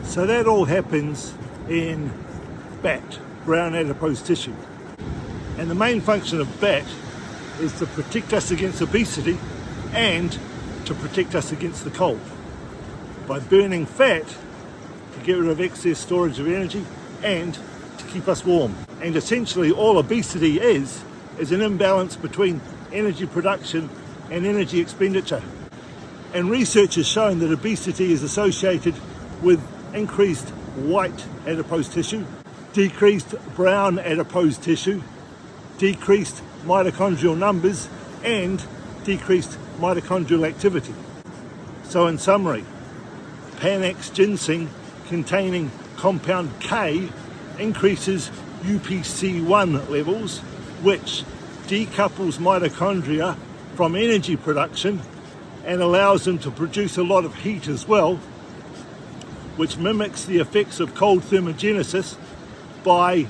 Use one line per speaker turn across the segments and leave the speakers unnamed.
So that all happens in BAT, brown adipose tissue. And the main function of BAT is to protect us against obesity and to protect us against the cold. By burning fat to get rid of excess storage of energy and to keep us warm. And essentially all obesity is an imbalance between energy production and energy expenditure. And research has shown that obesity is associated with increased white adipose tissue, decreased brown adipose tissue, decreased mitochondrial numbers, and decreased mitochondrial activity. So in summary, Panax ginseng containing compound K increases UPC1 levels, which decouples mitochondria from energy production and allows them to produce a lot of heat as well, which mimics the effects of cold thermogenesis by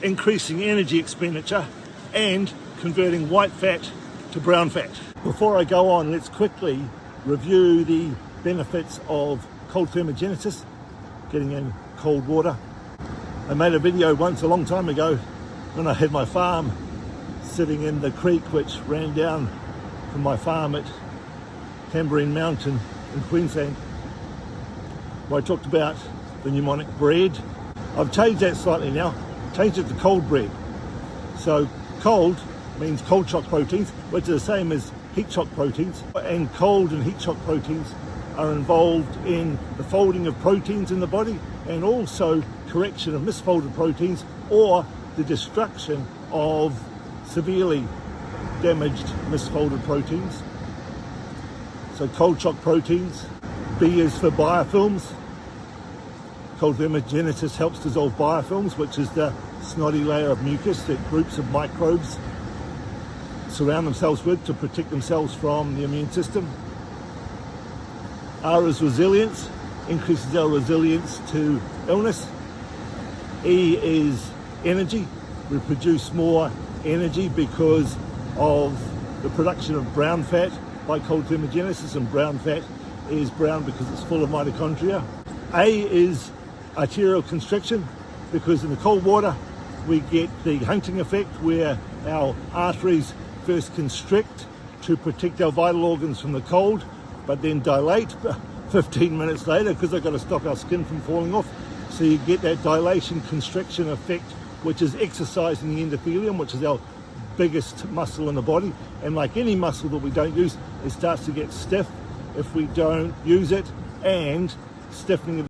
increasing energy expenditure and converting white fat to brown fat. Before I go on, let's quickly review the benefits of cold thermogenesis, getting in cold water. I made a video once a long time ago when I had my farm sitting in the creek which ran down from my farm at Tamborine Mountain in Queensland, where I talked about the mnemonic bread. I've changed that slightly now, changed it to cold bread. So cold means cold shock proteins, which are the same as heat shock proteins, and cold and heat shock proteins are involved in the folding of proteins in the body and also correction of misfolded proteins or the destruction of severely damaged misfolded proteins. So cold shock proteins. B is for biofilms. Cold thermogenesis helps dissolve biofilms, which is the snotty layer of mucus that groups of microbes surround themselves with to protect themselves from the immune system. R is resilience, increases our resilience to illness. E is energy. We produce more energy because of the production of brown fat by cold thermogenesis, and brown fat is brown because it's full of mitochondria. A is arterial constriction, because in the cold water we get the hunting effect where our arteries first constrict to protect our vital organs from the cold, but then dilate 15 minutes later because they've got to stop our skin from falling off. So you get that dilation constriction effect, which is exercising the endothelium, which is our biggest muscle in the body. And like any muscle that we don't use, it starts to get stiff if we don't use it, and stiffening of